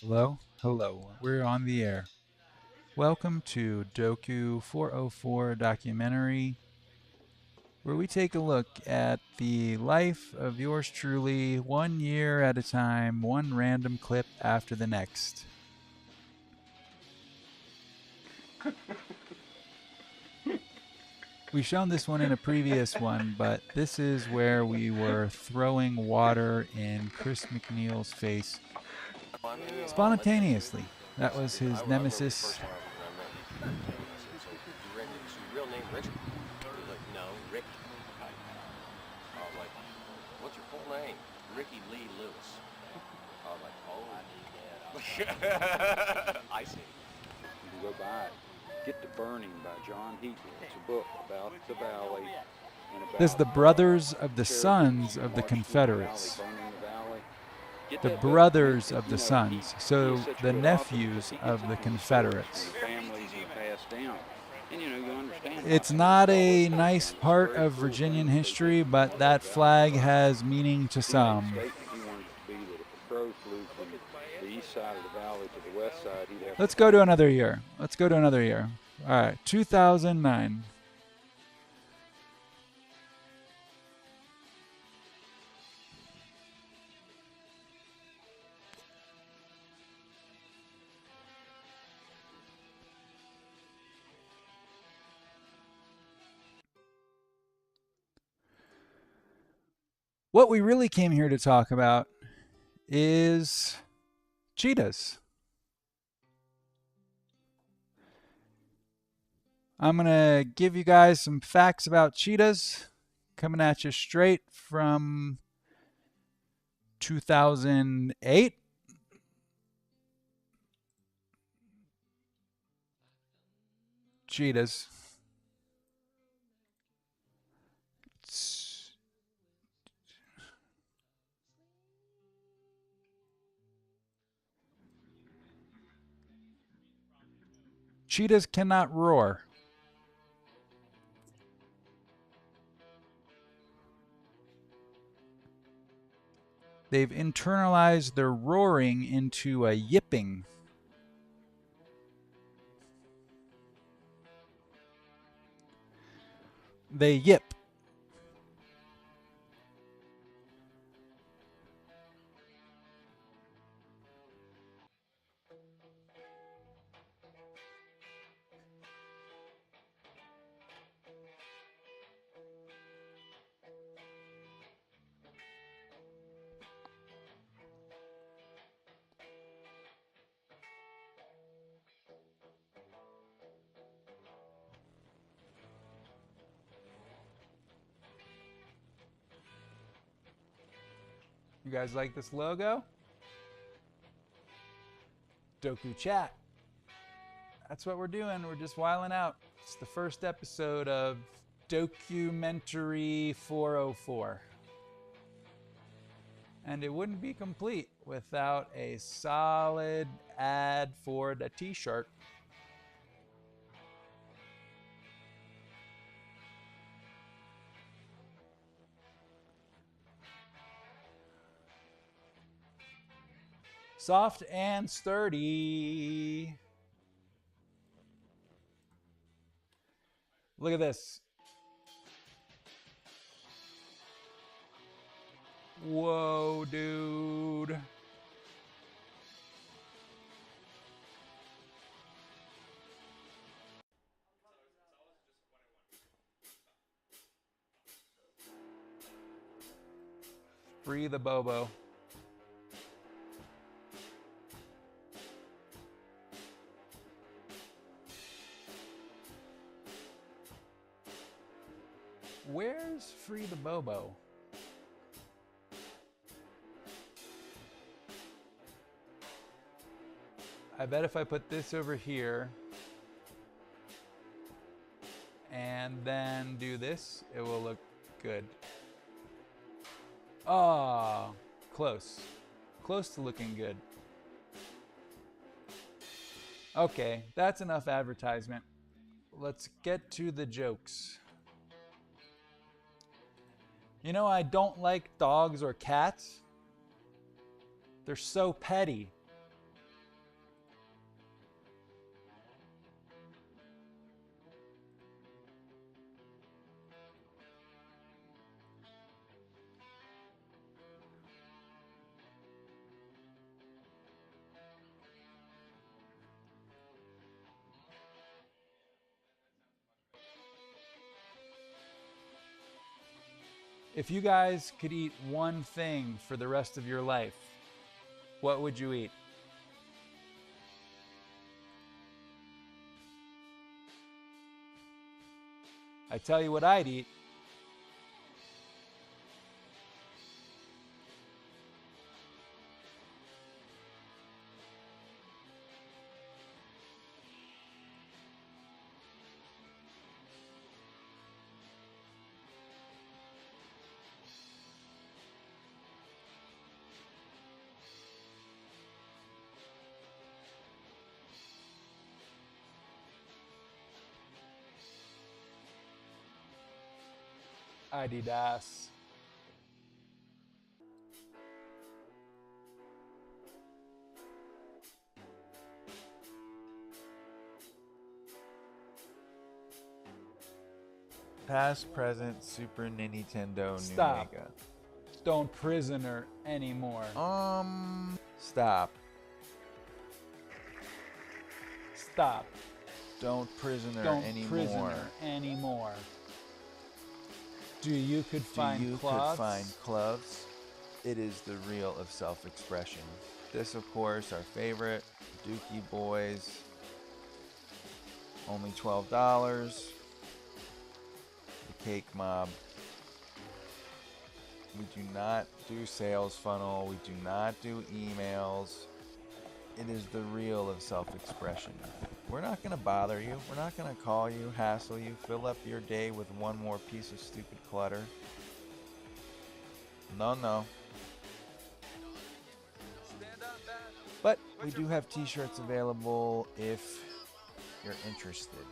Hello? Hello. We're on the air. Welcome to Doku 404 documentary, where we take a look at the life of yours truly, 1 year at a time, one random clip after the next. We've shown this one in a previous one, but this is where we were throwing water in Chris McNeil's face spontaneously. That was his nemesis. Real name Richard? He was like, no, Ricky. I was like, what's your full name? Ricky Lee Lewis. I was like, oh, I see. You can go buy it. Get the Burning by John Heaton. It's a book about the valley and about This is the brothers of the Cherokees sons who of the marched through the valley, Confederates. burning the valley. Get The that book. brothers of the He sons, is so such a the good author nephews because he of gets the into the stories Confederates. from the families and passed down. And you understand why It's some not of all a those kind of nice things. It's a part very of cool Virginian thing that they history, did in but that that valley flag first. has meaning to He made a some. statement. He wanted it to be that if a crow flew from the east side of the valley to the west side, he'd have Let's to go to find it. another year. Let's go to another year. All right, 2009. What we really came here to talk about is cheetahs. I'm going to give you guys some facts about cheetahs coming at you straight from 2008. Cheetahs. Cheetahs cannot roar. They've internalized their roaring into a yipping. They yip. You guys like this logo? Doku Chat. That's what we're doing. We're just whiling out. It's the first episode of Documentary 404. And it wouldn't be complete without a solid ad for the t-shirt. Soft and sturdy. Look at this. Whoa, dude. Free the Bobo. Where's Free the Bobo? I bet if I put this over here and then do this, it will look good. Ah, close. Close to looking good. Okay, that's enough advertisement. Let's get to the jokes. You know, I don't like dogs or cats. They're so petty. If you guys could eat one thing for the rest of your life, what would you eat? I tell you what I'd eat. Adidas. Past, present, Super Nintendo, Stop. Newega. Don't prisoner anymore. Stop. Stop. Don't prisoner Don't anymore. prisoner anymore. Do you could find Do you cloths? could find clothes? It is the real of self-expression. This, of course, our favorite, Dookie Boys. Only $12. The Cake Mob. We do not do sales funnel. We do not do emails. It is the real of self-expression. We're not going to bother you. We're not going to call you, hassle you, fill up your day with one more piece of stupid clutter. No. But we do have t-shirts available if you're interested.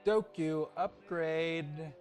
Doku upgrade.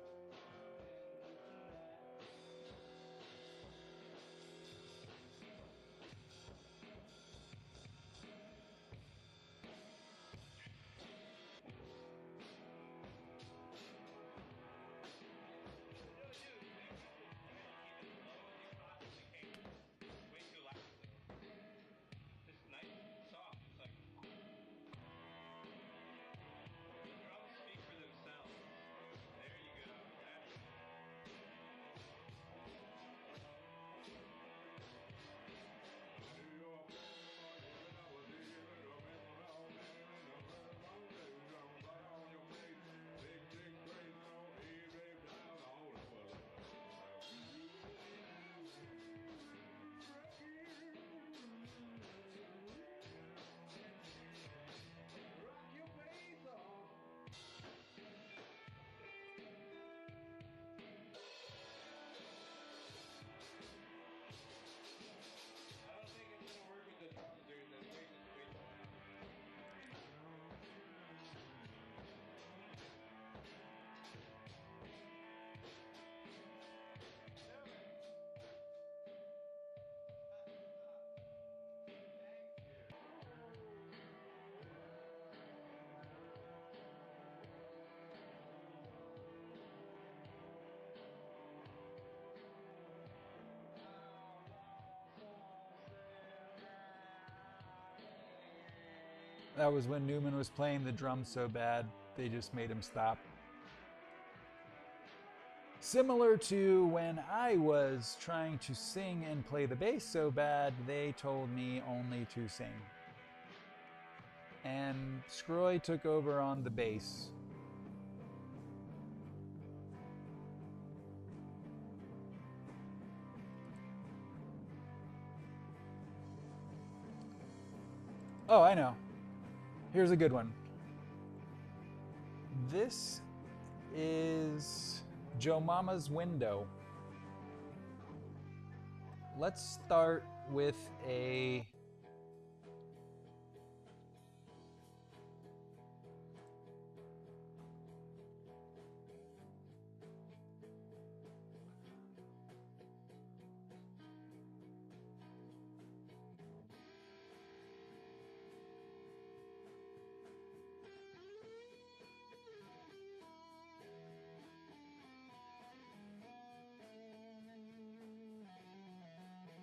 That was when Newman was playing the drums so bad, they just made him stop. Similar to when I was trying to sing and play the bass so bad, they told me only to sing. And Scroy took over on the bass. Oh, I know. Here's a good one. This is Jomama's window. Let's start with a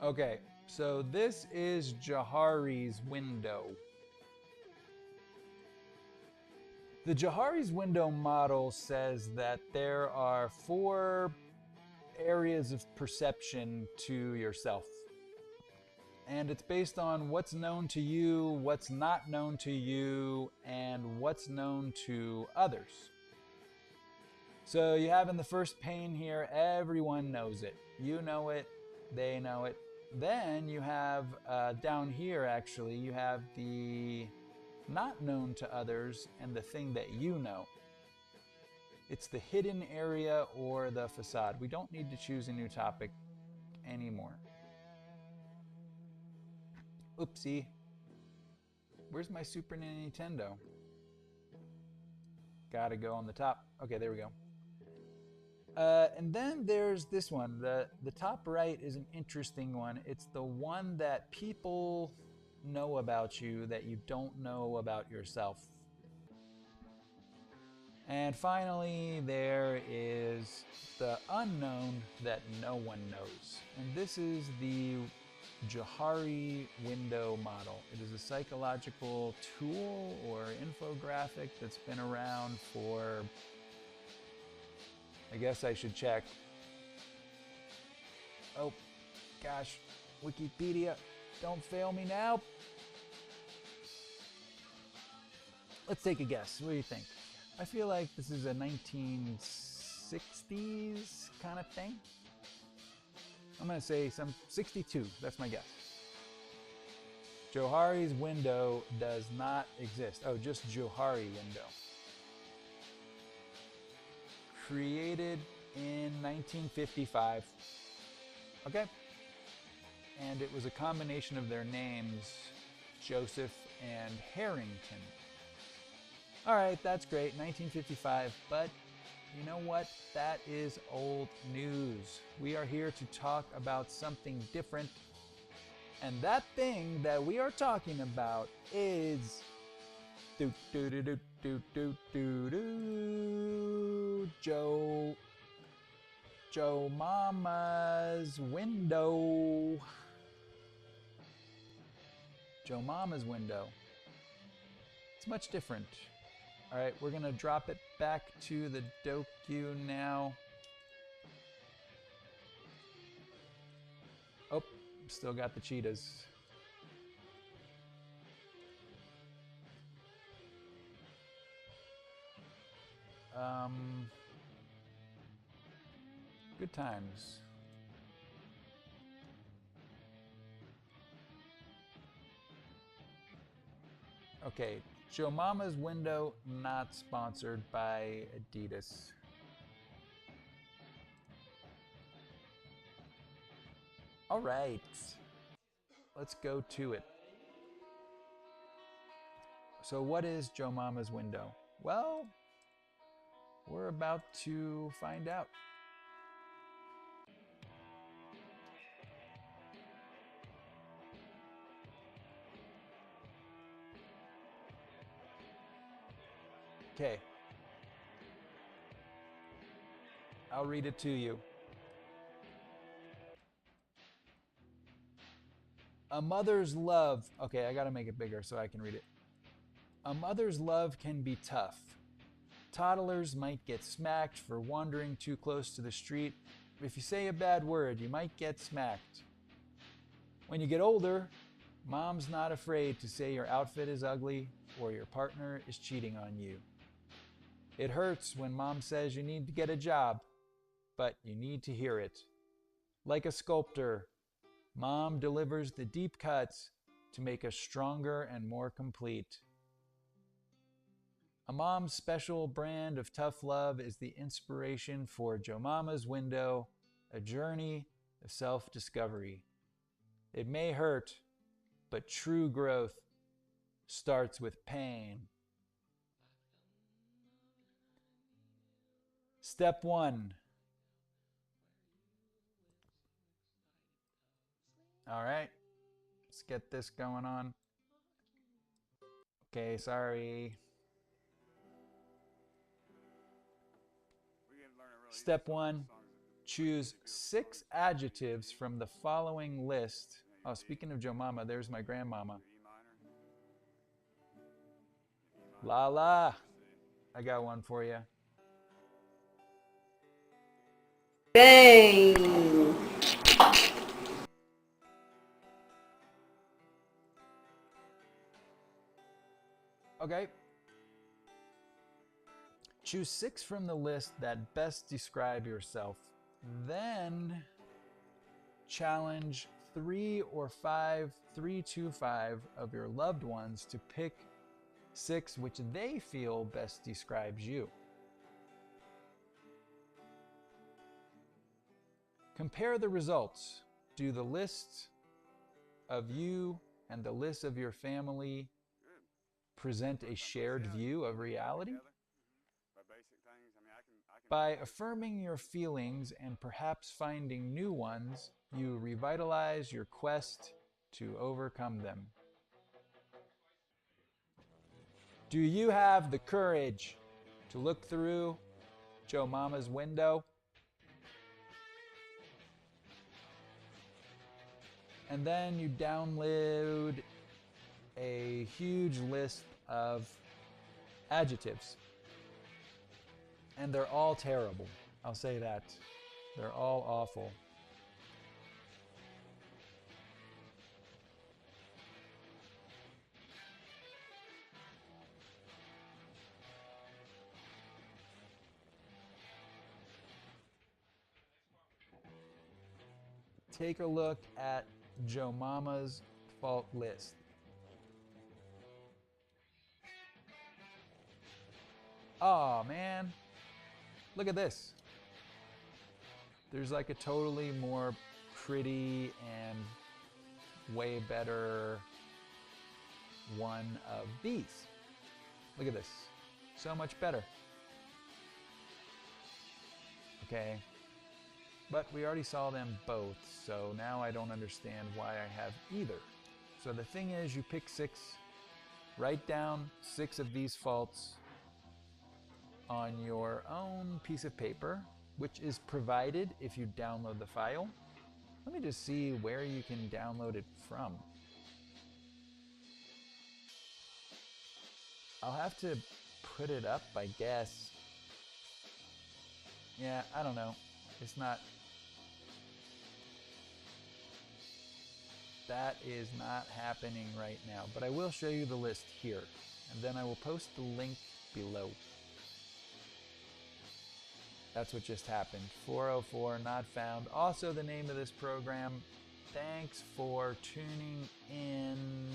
Okay, so this is Johari's window. The Johari's window model says that there are 4 areas of perception to yourself. And it's based on what's known to you, what's not known to you, and what's known to others. So you have in the first pane here, everyone knows it. You know it, they know it. Then you have down here, actually, you have the not known to others and the thing that you know. It's the hidden area or the facade. We don't need to choose a new topic anymore. Oopsie. Where's my Super Nintendo? Gotta go on the top. Okay, there we go. And then there's this one. The top right is an interesting one. It's the one that people know about you that you don't know about yourself. And finally, there is the unknown that no one knows. And this is the Johari window model. It is a psychological tool or infographic that's been around for, I guess I should check. Oh, gosh, Wikipedia, don't fail me now. Let's take a guess. What do you think? I feel like this is a 1960s kind of thing. I'm going to say some 62. That's my guess. Johari's window does not exist. Oh, just Johari window. Created in 1955. Okay. And it was a combination of their names, Joseph and Harrington. All right, that's great, 1955, but you know what? That is old news. We are here to talk about something different, and that thing that we are talking about is Jomama's window. Jomama's window. It's much different. All right, we're gonna drop it back to the docu now. Oh, still got the cheetahs. Good times. Okay, Jomama's window not sponsored by Adidas. All right, let's go to it. So what is Jomama's window? Well, we're about to find out. Okay. I'll read it to you. A mother's love. Okay, I gotta make it bigger so I can read it. A mother's love can be tough. Toddlers might get smacked for wandering too close to the street. If you say a bad word, you might get smacked. When you get older, mom's not afraid to say your outfit is ugly or your partner is cheating on you. It hurts when mom says you need to get a job, but you need to hear it. Like a sculptor, mom delivers the deep cuts to make us stronger and more complete. A mom's special brand of tough love is the inspiration for Jomama's window, a journey of self-discovery. It may hurt, but true growth starts with pain. Step 1. All right, let's get this going on. Okay, sorry. Step 1, Choose 6 adjectives from the following list. Oh, speaking of Jomama, there's my grandmama. La la. I got one for you. Bang! Okay. Choose 6 from the list that best describe yourself. Then challenge 3 to 5 of your loved ones to pick 6 which they feel best describes you. Compare the results. Do the list of you and the list of your family present a shared view of reality? By affirming your feelings and perhaps finding new ones, you revitalize your quest to overcome them. Do you have the courage to look through Jomama's window and then you download a huge list of adjectives? And they're all terrible. I'll say that. They're all awful. Take a look at Jomama's fault list. Oh man, look at this. There's like a totally more pretty and way better one of these. Look at this. So much better. Okay. But we already saw them both, so now I don't understand why I have either. So the thing is, you pick 6, write down 6 of these faults on your own piece of paper, which is provided if you download the file. Let me just see where you can download it from. I'll have to put it up, I guess. Yeah, I don't know. It's not... That is not happening right now, but I will show you the list here, and then I will post the link below. That's what just happened. 404 not found. Also the name of this program. Thanks for tuning in.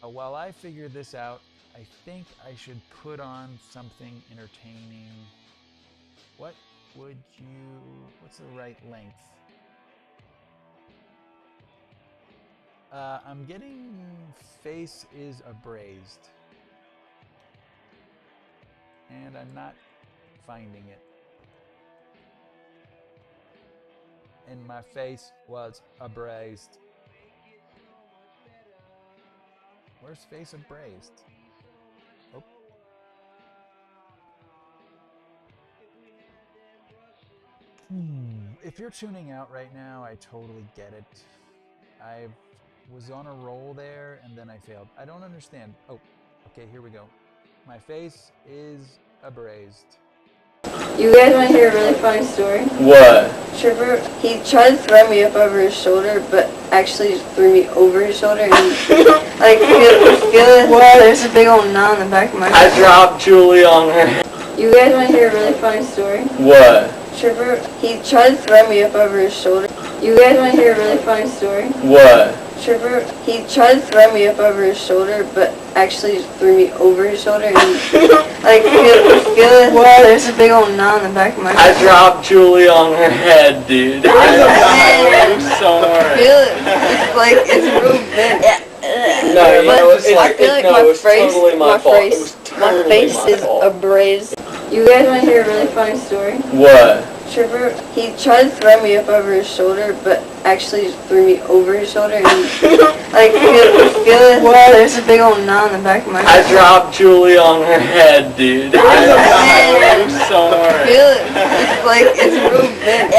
While I figure this out, I think I should put on something entertaining. What's the right length? I'm getting face is abrased. And I'm not finding it. And my face was abrased. Where's face abrased? Oh. If you're tuning out right now, I totally get it. I was on a roll there and then I failed. I don't understand. Oh, okay, here we go. My face is abrased. You guys want to hear a really funny story? What? Tripper, he tried to throw me up over his shoulder, but actually just threw me over his shoulder. And like, feel it? What? There's a big old knot in the back of my head. I dropped Julie on her head. You guys want to hear a really funny story? What? Tripper, he tried to throw me up over his shoulder. You guys want to hear a really funny story? What? Tripper, he tried to throw me up over his shoulder, but actually just threw me over his shoulder. And like, feel it? What? There's a big old knot in the back of my head. I dropped Julie on her head, dude. I'm sorry. Feel it? It's like, it's real big. No, you know, it's I feel like no, it's totally my fault. It was my totally face my is fault. abrased. You guys want to hear a really funny story? What? Trevor, he tried to throw me up over his shoulder, but actually threw me over his shoulder and like feel it? There's a big old knot in the back of my I head. dropped Julie on her head, dude. I'm sorry. Feel it? It's like it's real big.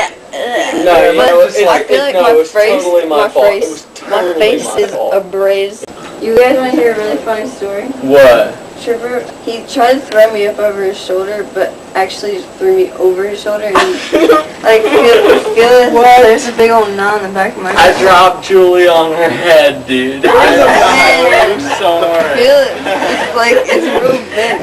No, you But know, it's I feel like no, my it was face, totally my fault. It was my totally face my is fault. abrased. You guys want to hear a really funny story? What? Trevor, he tried to throw me up over his shoulder, but actually threw me over his shoulder and like feel it? There's a big old knot in the back of my head. I dropped Julie on her head, dude. I'm sorry. Feel it? It's like it's real big.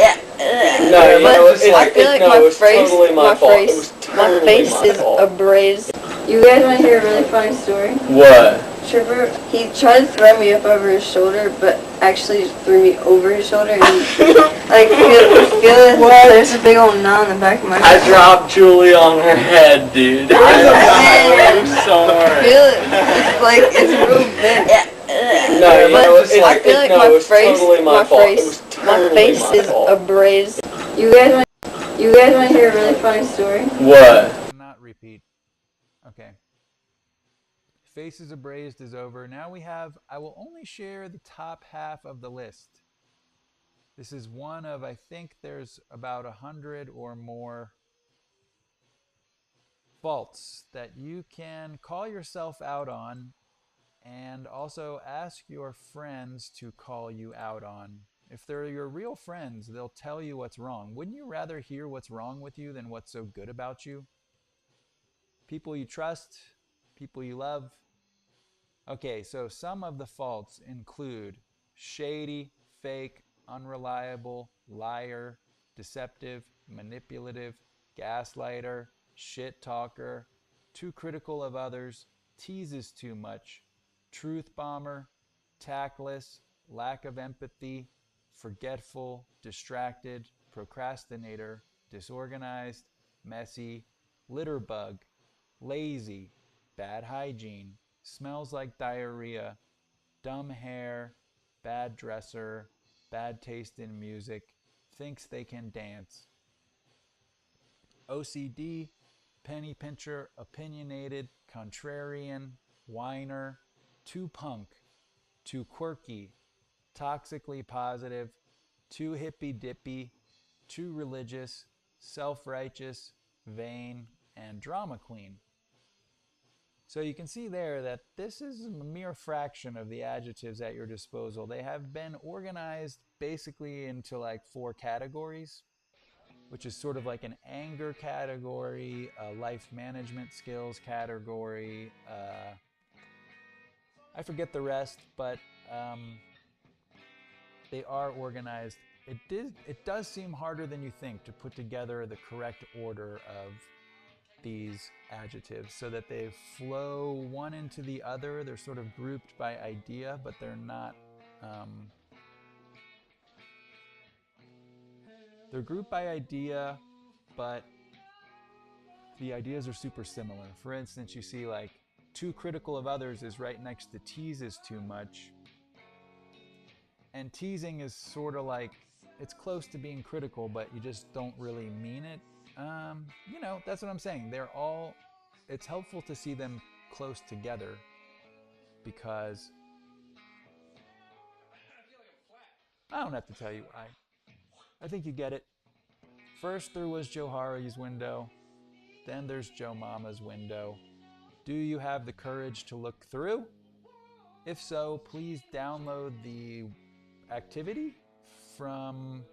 No, you know, it's I feel like no, my it was face, totally my fault. It was my totally face my is fault. abrased. You guys want to hear a really funny story? What? Trevor, he tried to throw me up over his shoulder, but actually threw me over his shoulder and like feel it? There's a big old knot in the back of my I head. dropped Julie on her head, dude. I'm sorry. Feel it? It's like it's real big. No, you know, it's I feel like no, my it was face, totally my fault. It was my totally face my is fault. abrased. You guys want to hear a really funny story? What? Not repeat. Okay. Faces abrased is over. Now we have, I will only share the top half of the list. This is one of, I think there's about 100 or more faults that you can call yourself out on and also ask your friends to call you out on. If they're your real friends, they'll tell you what's wrong. Wouldn't you rather hear what's wrong with you than what's so good about you? People you trust, people you love. Okay, so some of the faults include shady, fake, unreliable, liar, deceptive, manipulative, gaslighter, shit talker, too critical of others, teases too much, truth bomber, tactless, lack of empathy, forgetful, distracted, procrastinator, disorganized, messy, litter bug, lazy, bad hygiene, smells like diarrhea, dumb hair, bad dresser, bad taste in music, thinks they can dance. OCD, penny pincher, opinionated, contrarian, whiner, too punk, too quirky, toxically positive, too hippy dippy, too religious, self righteous, vain, and drama queen. So you can see there that this is a mere fraction of the adjectives at your disposal. They have been organized basically into like 4 categories, which is sort of like an anger category, a life management skills category. I forget the rest, but they are organized. It does seem harder than you think to put together the correct order of these adjectives so that they flow one into the other. They're sort of grouped by idea, but they're not. They're grouped by idea, but the ideas are super similar. For instance, you see like too critical of others is right next to teases too much. And teasing is sort of like, it's close to being critical, but you just don't really mean it. That's what I'm saying. It's helpful to see them close together because I don't have to tell you why. I think you get it. First there was Johari's window, then there's Jomama's window. Do you have the courage to look through? If so, please download the activity from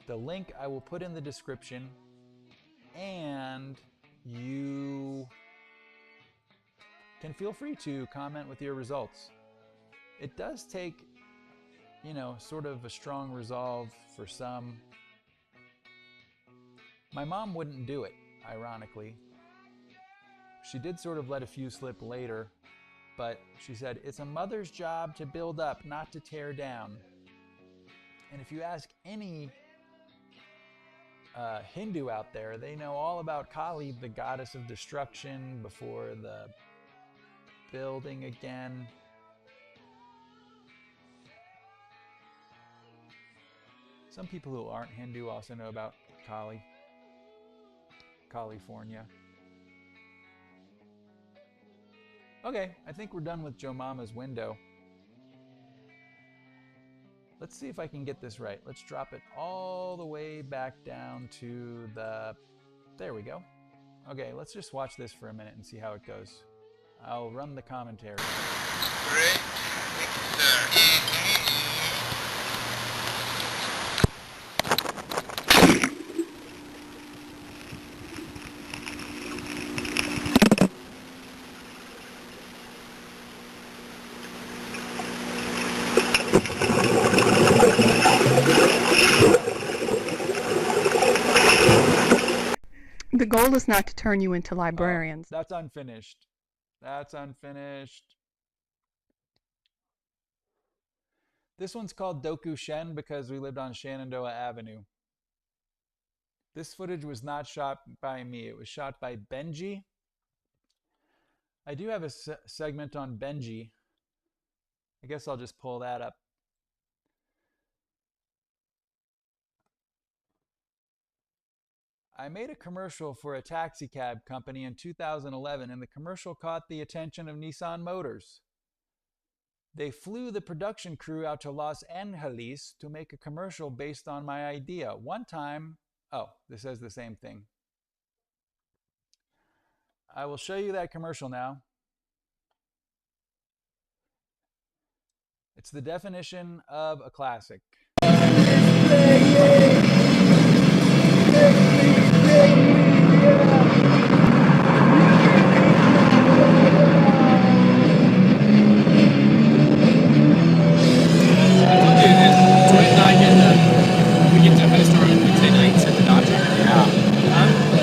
the link I will put in the description, and you can feel free to comment with your results. It does take, sort of a strong resolve for some. My mom wouldn't do it, ironically. She did sort of let a few slip later, but she said, it's a mother's job to build up, not to tear down. And if you ask any Hindu out there, they know all about Kali, the goddess of destruction, before the building again. Some people who aren't Hindu also know about Kali, California. Okay, I think we're done with Jomama's window. Let's see if I can get this right. Let's drop it all the way back down to the... There we go. Okay, let's just watch this for a minute and see how it goes. I'll run the commentary. The goal is not to turn you into librarians. That's unfinished. That's unfinished. This one's called Doku Shen because we lived on Shenandoah Avenue. This footage was not shot by me. It was shot by Benji. I do have a segment on Benji. I guess I'll just pull that up. I made a commercial for a taxi cab company in 2011, and the commercial caught the attention of Nissan Motors. They flew the production crew out to Los Angeles to make a commercial based on my idea. One time, oh, this says the same thing. I will show you that commercial now. It's the definition of a classic.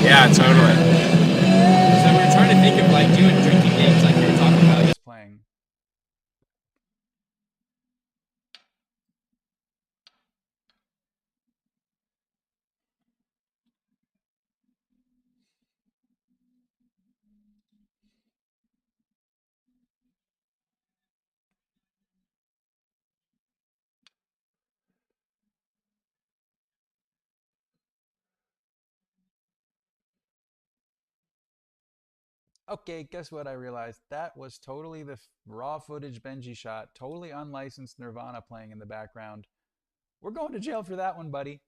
Yeah, totally. So we were trying to think of like doing drinking games like you were talking about. It's playing. Okay, guess what I realized? That was totally the raw footage Benji shot, totally unlicensed Nirvana playing in the background. We're going to jail for that one, buddy.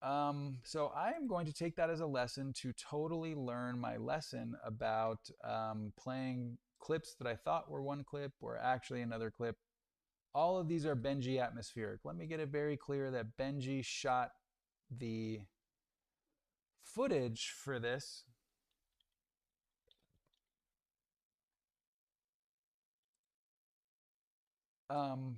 So I am going to take that as a lesson to totally learn my lesson about playing clips that I thought were one clip or actually another clip. All of these are Benji atmospheric. Let me get it very clear that Benji shot the footage for this.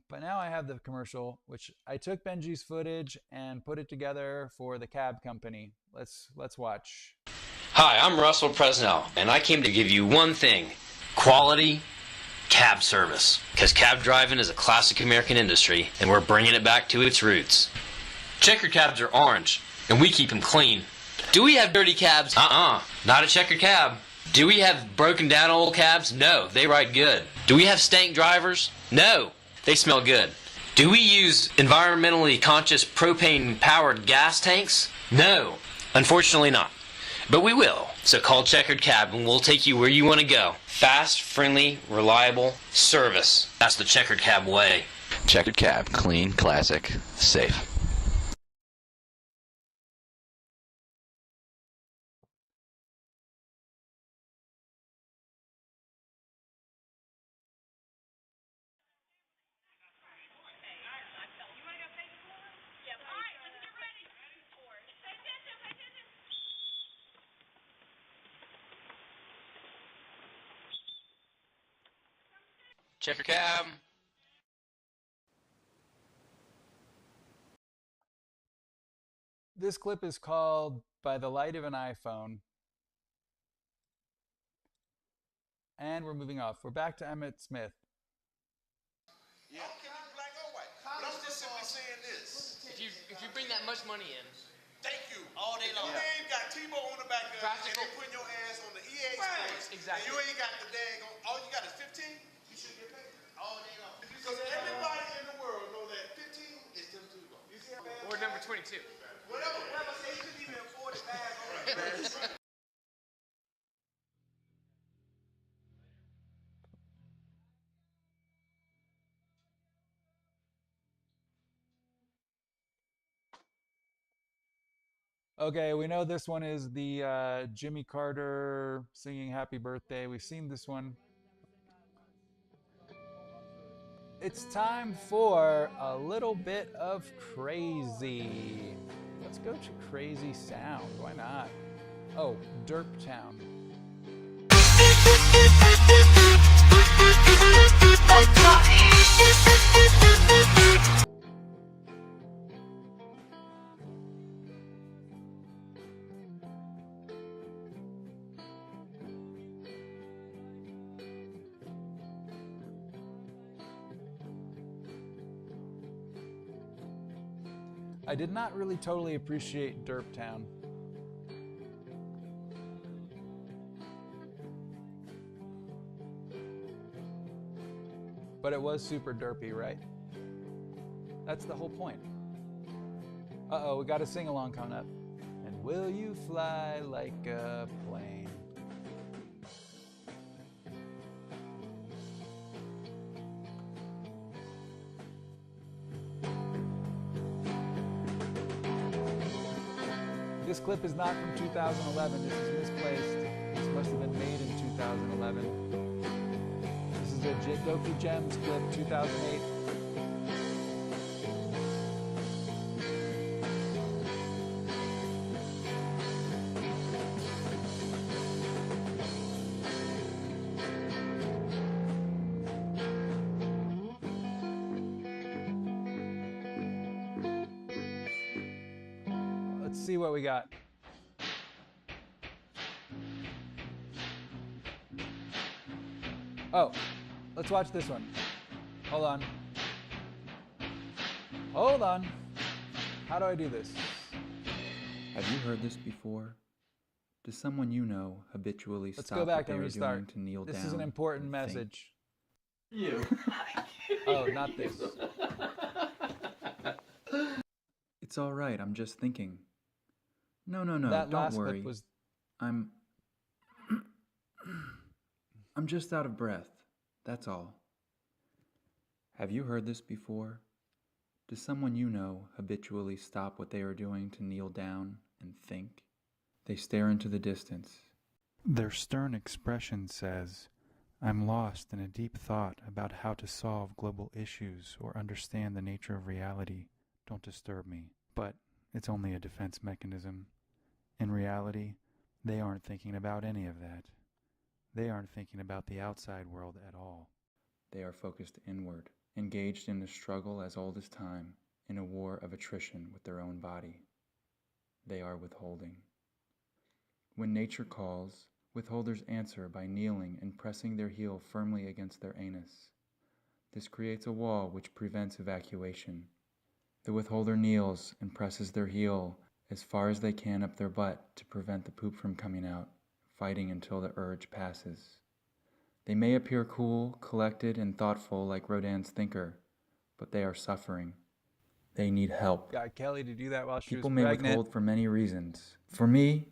But now I have the commercial, which I took Benji's footage and put it together for the cab company. Let's watch. Hi, I'm Russell Presnell, and I came to give you one thing: quality cab service. Because cab driving is a classic American industry, and we're bringing it back to its roots. Checker cabs are orange, and we keep them clean. Do we have dirty cabs? Not a checker cab. Do we have broken down old cabs? No, they ride good. Do we have stank drivers? No, they smell good. Do we use environmentally conscious propane-powered gas tanks? No, unfortunately not. But we will. So call Checkered Cab and we'll take you where you want to go. Fast, friendly, reliable service. That's the Checkered Cab way. Checkered Cab, clean, classic, safe. Checker Cab. This clip is called By the Light of an iPhone. And we're moving off. We're back to Emmett Smith. Yeah. Black or white. But I'm just simply saying this. If you bring that much money in, Thank you. All day long. You ain't got Tebow on the back of it, and they putting your ass on the EA Sports. Exactly. And you ain't got the dang on. All you got is 15. You should get paid all day long. Because everybody in the world know that 15 is them Tebow. You see how bad? or number 22. Whatever say, you couldn't even afford it bad on it. Okay, we know this one is the Jimmy Carter singing Happy Birthday. We've seen this one. It's time for a little bit of crazy. Let's go to crazy sound. Why not? Oh, Derp Town. I did not really totally appreciate Derp Town. But it was super derpy, right? That's the whole point. Uh-oh, we got a sing-along coming up. And will you fly like a plane? This clip is not from 2011. This is misplaced. This must have been made in 2011. This is a Doku Gems clip, 2008. Let's see what we got. Oh, let's watch this one. Hold on. Hold on. How do I do this? Have you heard this before? Does someone you know habitually Let's stop go back what they and are restart. doing to kneel down? This is an important and think? message. You. Oh, not this. It's all right. I'm just thinking. No, That don't last worry. clip was... I'm just out of breath. That's all. Have you heard this before? Does someone you know habitually stop what they are doing to kneel down and think? They stare into the distance. Their stern expression says, I'm lost in a deep thought about how to solve global issues or understand the nature of reality. Don't disturb me. But it's only a defense mechanism. In reality, they aren't thinking about any of that. They aren't thinking about the outside world at all. They are focused inward, engaged in a struggle as old as time, in a war of attrition with their own body. They are withholding. When nature calls, withholders answer by kneeling and pressing their heel firmly against their anus. This creates a wall which prevents evacuation. The withholder kneels and presses their heel as far as they can up their butt to prevent the poop from coming out, fighting until the urge passes. They may appear cool, collected, and thoughtful like Rodin's thinker, but they are suffering. They need help. Got Kelly to do that while she People was may pregnant. withhold for many reasons. For me,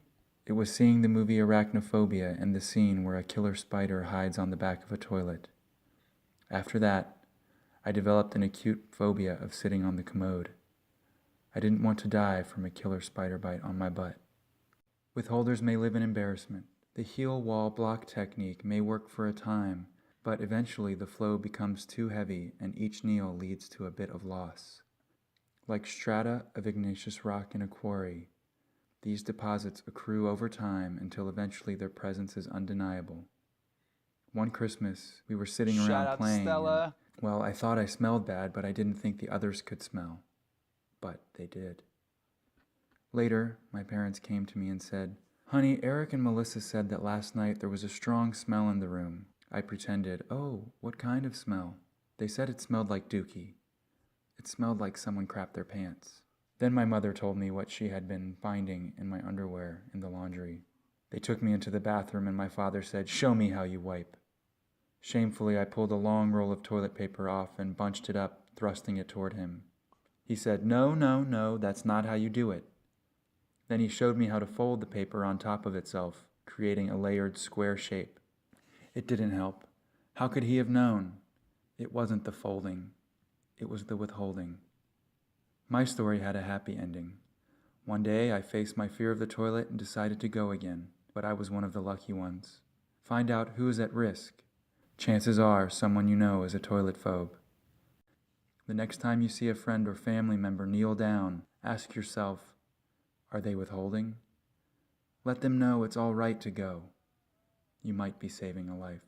it was seeing the movie Arachnophobia and the scene where a killer spider hides on the back of a toilet. After that, I developed an acute phobia of sitting on the commode. I didn't want to die from a killer spider bite on my butt. Withholders may live in embarrassment. The heel wall block technique may work for a time, but eventually the flow becomes too heavy and each kneel leads to a bit of loss. Like strata of igneous rock in a quarry, these deposits accrue over time until eventually their presence is undeniable. One Christmas, we were sitting Shout around out to playing. Stella. Well, I thought I smelled bad, but I didn't think the others could smell. But they did. Later, my parents came to me and said, Honey, Eric and Melissa said that last night there was a strong smell in the room. I pretended, oh, what kind of smell? They said it smelled like dookie. It smelled like someone crapped their pants. Then my mother told me what she had been finding in my underwear in the laundry. They took me into the bathroom and my father said, Show me how you wipe. Shamefully, I pulled a long roll of toilet paper off and bunched it up, thrusting it toward him. He said, No, that's not how you do it. Then he showed me how to fold the paper on top of itself, creating a layered square shape. It didn't help. How could he have known? It wasn't the folding. It was the withholding. My story had a happy ending. One day, I faced my fear of the toilet and decided to go again, but I was one of the lucky ones. Find out who is at risk. Chances are someone you know is a toilet phobe. The next time you see a friend or family member kneel down, ask yourself, are they withholding? Let them know it's all right to go. You might be saving a life.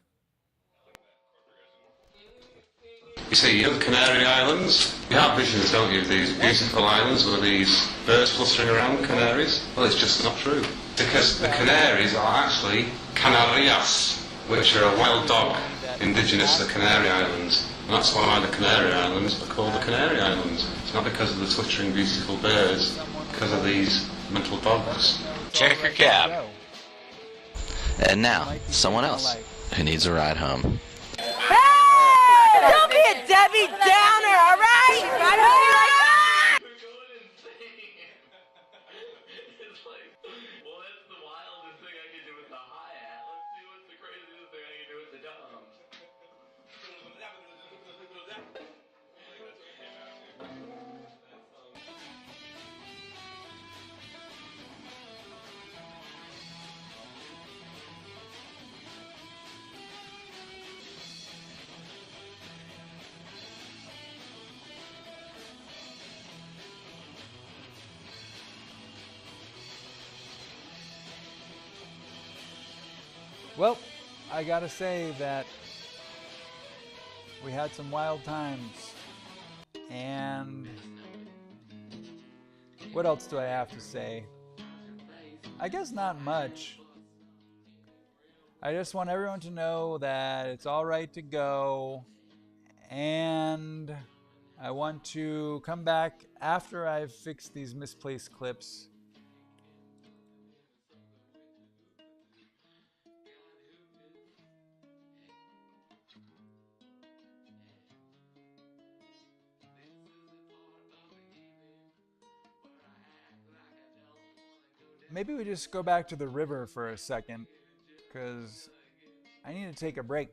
You see, in the Canary Islands, you have visions, don't you, of these beautiful islands with these birds fluttering around, canaries? Well, it's just not true. Because the canaries are actually canarias, which are a wild dog indigenous to the Canary Islands. And that's why the Canary Islands are called the Canary Islands. It's not because of the twittering beautiful birds, because of these mental dogs. Check your cab. And now, someone else who needs a ride home. Don't be a Debbie Downer, all right? I don't be like that. It's like, well, that's the wildest thing I can do with the hi-hat. Let's see what's the craziest thing I can do with the drums. Well, I gotta say that we had some wild times. And what else do I have to say? I guess not much. I just want everyone to know that it's all right to go. And I want to come back after I've fixed these misplaced clips. Maybe we just go back to the river for a second, because I need to take a break.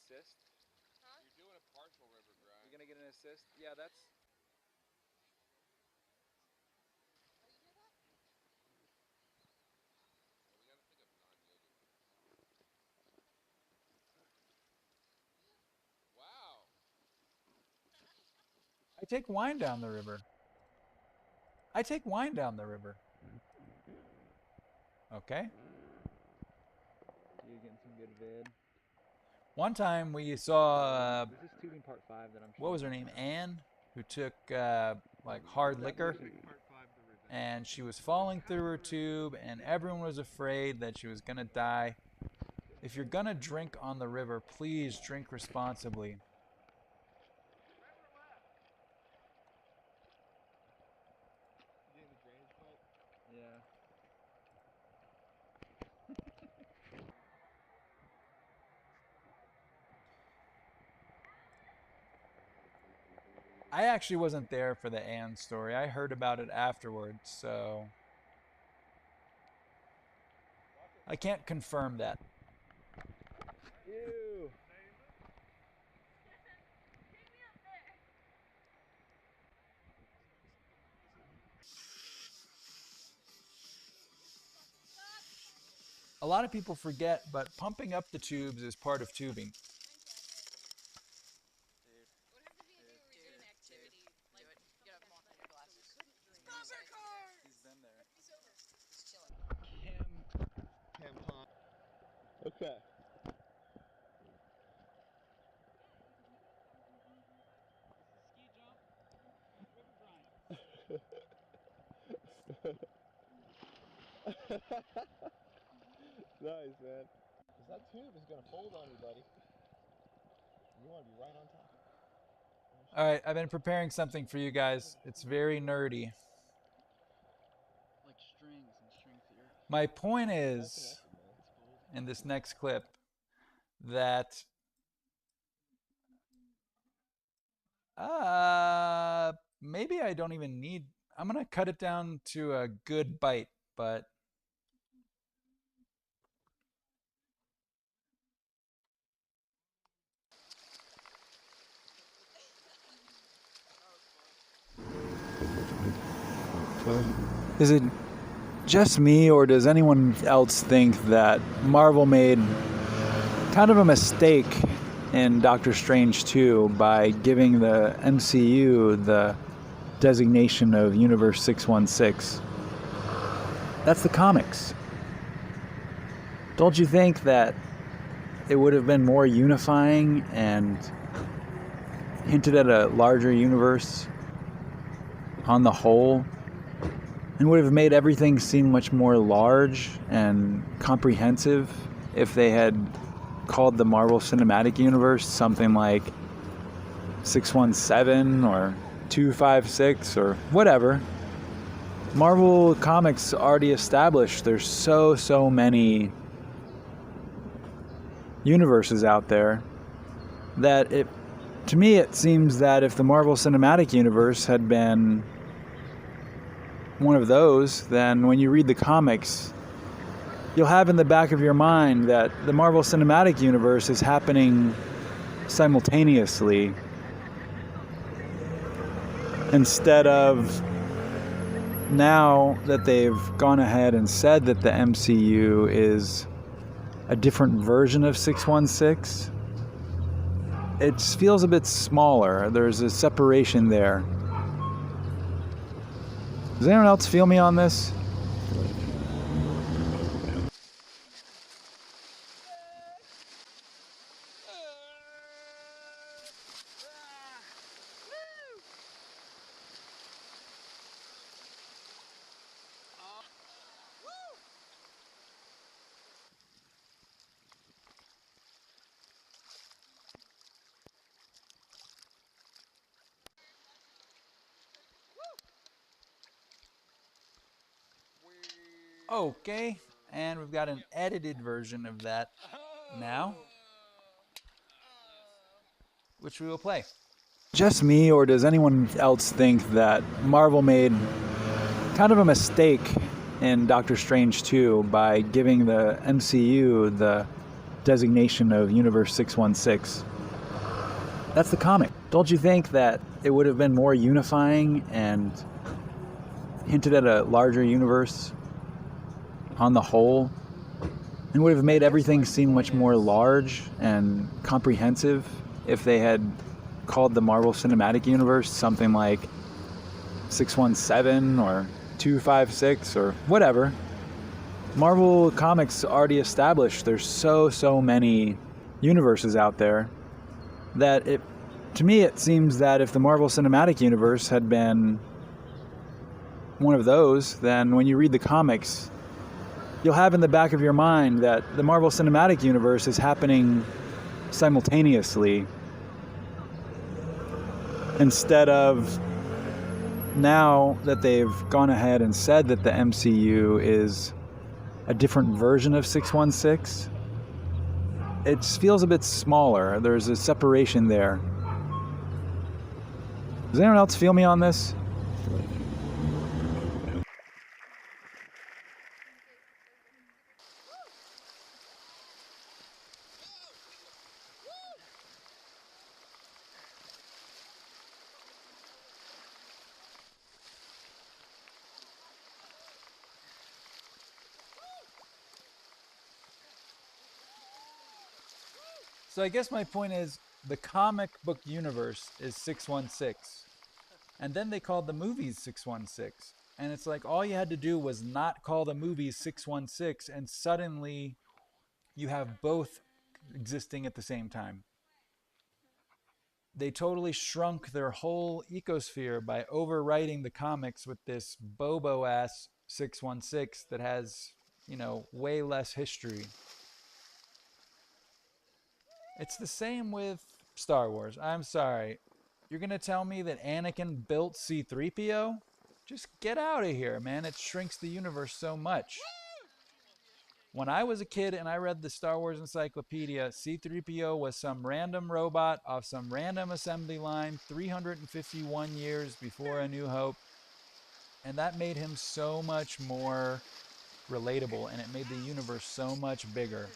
Assist? Huh? You're doing a partial river grind. You're gonna get an assist? Yeah, that's... Wow. take wine down the river. I take wine down the river. Okay. You're getting some good vid. One time we saw, This is tubing part 5 that I'm what was her name? Anne, who took like hard liquor. And she was falling through her tube, and everyone was afraid that she was going to die. If you're going to drink on the river, please drink responsibly. Yeah. I actually wasn't there for the Anne story. I heard about it afterwards, so I can't confirm that. Ew. A lot of people forget, but pumping up the tubes is part of tubing. Okay. Nice, man. Because that tube is going to fold on you, buddy. You want to be right on top. All right, I've been preparing something for you guys. It's very nerdy. Like strings and string theory. My point is, in this next clip, that maybe I don't even need, I'm going to cut it down to a good bite, but is it just me, or does anyone else think that Marvel made kind of a mistake in Doctor Strange 2 by giving the MCU the designation of Universe 616? That's the comics. Don't you think that it would have been more unifying and hinted at a larger universe on the whole, and would have made everything seem much more large and comprehensive if they had called the Marvel Cinematic Universe something like 617 or 256 or whatever? Marvel Comics already established there's so many universes out there that to me it seems that if the Marvel Cinematic Universe had been one of those, then when you read the comics, you'll have in the back of your mind that the Marvel Cinematic Universe is happening simultaneously, instead of now that they've gone ahead and said that the MCU is a different version of 616. It feels a bit smaller. There's a separation there. Does anyone else feel me on this? Okay, and we've got an edited version of that now, which we will play. Just me, or does anyone else think that Marvel made kind of a mistake in Doctor Strange 2 by giving the MCU the designation of Universe 616? That's the comic. Don't you think that it would have been more unifying and hinted at a larger universe on the whole, and would have made everything seem much more large and comprehensive if they had called the Marvel Cinematic Universe something like 617 or 256 or whatever. Marvel Comics already established there's so many universes out there that to me it seems that if the Marvel Cinematic Universe had been one of those, then when you read the comics, you'll have in the back of your mind that the Marvel Cinematic Universe is happening simultaneously, instead of now that they've gone ahead and said that the MCU is a different version of 616. It feels a bit smaller. There's a separation there. Does anyone else feel me on this? So I guess my point is the comic book universe is 616. And then they called the movies 616. And it's like all you had to do was not call the movies 616 and suddenly you have both existing at the same time. They totally shrunk their whole ecosphere by overwriting the comics with this bobo ass 616 that has, way less history. It's the same with Star Wars. I'm sorry. You're going to tell me that Anakin built C-3PO? Just get out of here, man. It shrinks the universe so much. When I was a kid and I read the Star Wars Encyclopedia, C-3PO was some random robot off some random assembly line 351 years before A New Hope. And that made him so much more relatable, and it made the universe so much bigger.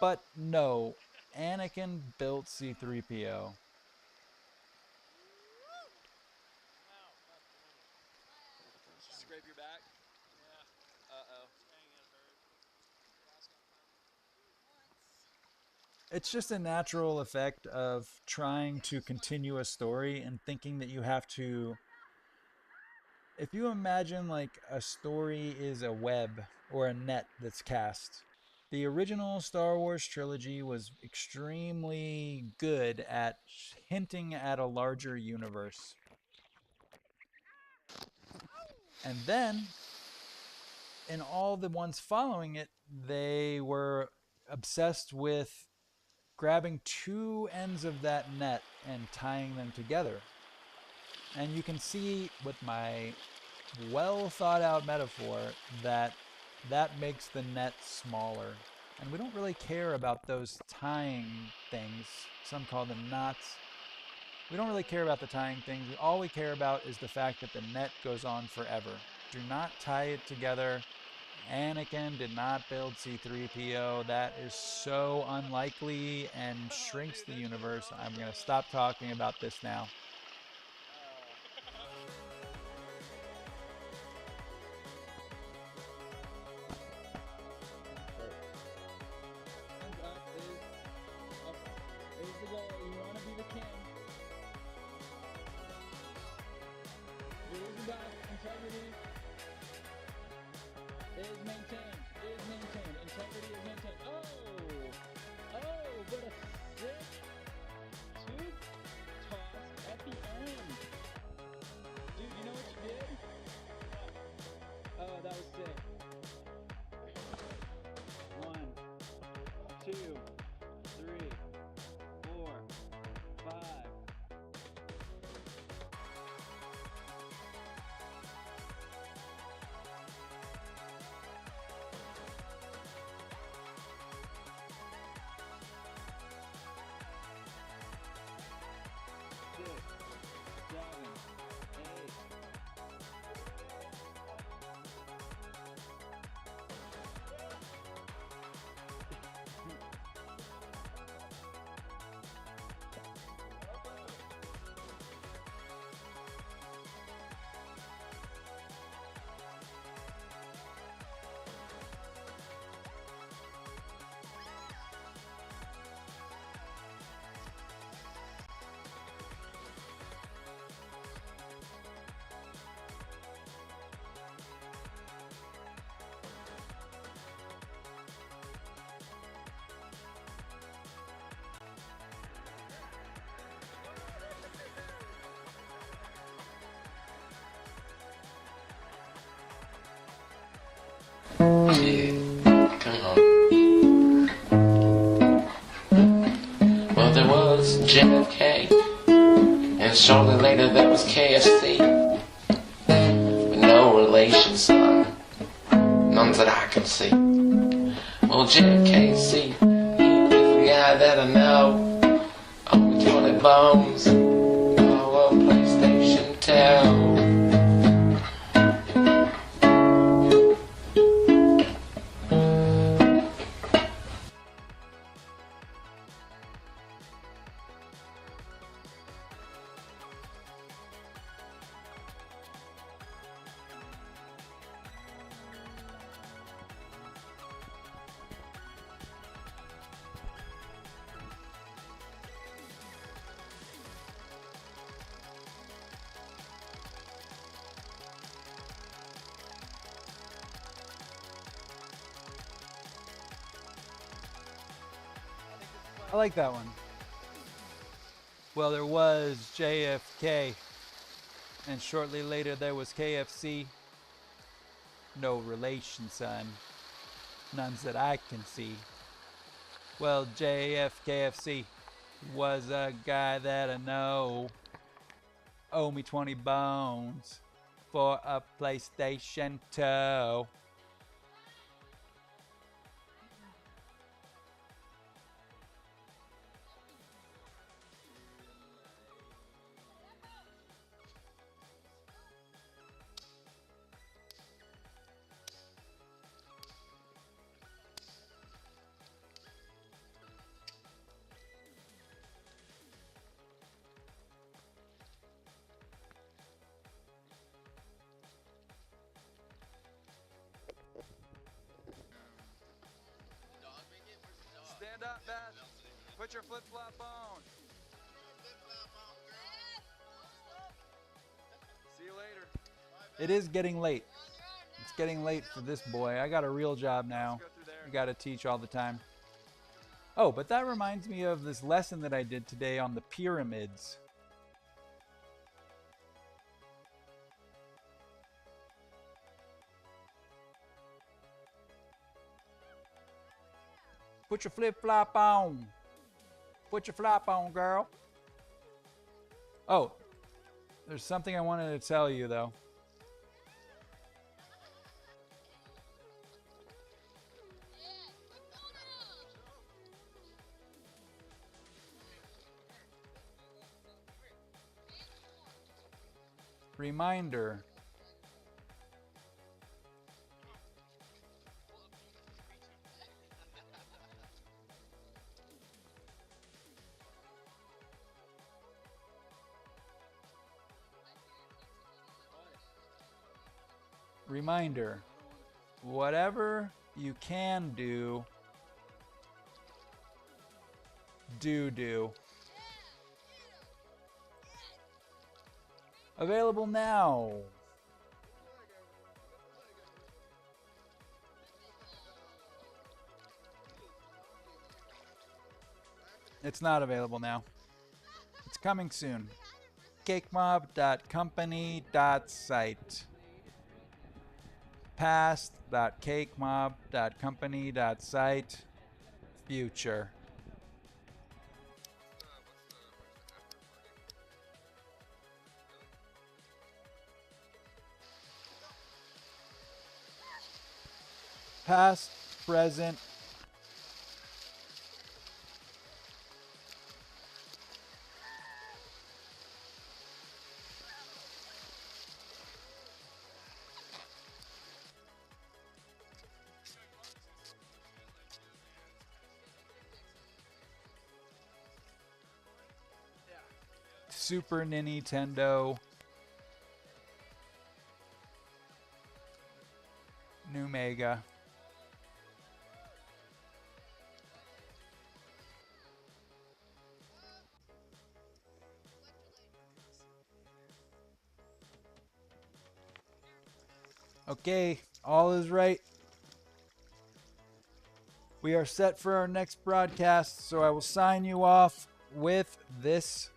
But no, Anakin built C-3PO. Scrape your back? Yeah. Uh-oh. It's just a natural effect of trying to continue a story and thinking that you have to... If you imagine like a story is a web or a net that's cast, the original Star Wars trilogy was extremely good at hinting at a larger universe. And then, in all the ones following it, they were obsessed with grabbing two ends of that net and tying them together. And you can see with my well thought out metaphor that makes the net smaller. And we don't really care about those tying things. Some call them knots. We don't really care about the tying things. All we care about is the fact that the net goes on forever. Do not tie it together. Anakin did not build C-3PO. That is so unlikely and shrinks the universe. I'm going to stop talking about this now. But a sick tooth toss at the JFK, and shortly later there was KFC. But no relation, son. None that I can see. Well, JFK, see, he's the guy that I know. Only 20 bones. Oh, a PlayStation 2. I like that one. Well, there was JFK, and shortly later there was KFC. No relation, son. None that I can see. Well, JFKFC was a guy that I know. Owe me 20 bones for a PlayStation 2. Stand up, Beth. Put your flip-flop on. See you later. It is getting late. It's getting late for this boy. I got a real job now. I got to teach all the time. Oh, but that reminds me of this lesson that I did today on the pyramids. Put your flip-flop on. Put your flop on, girl. Oh, there's something I wanted to tell you, though. Reminder. Reminder. Whatever you can do, do. Available now. It's not available now. It's coming soon. cakemob.company.site. Past.cakemob.company.site. Future. Past, present, Super Nintendo, New Mega. Okay, all is right. We are set for our next broadcast, so I will sign you off with this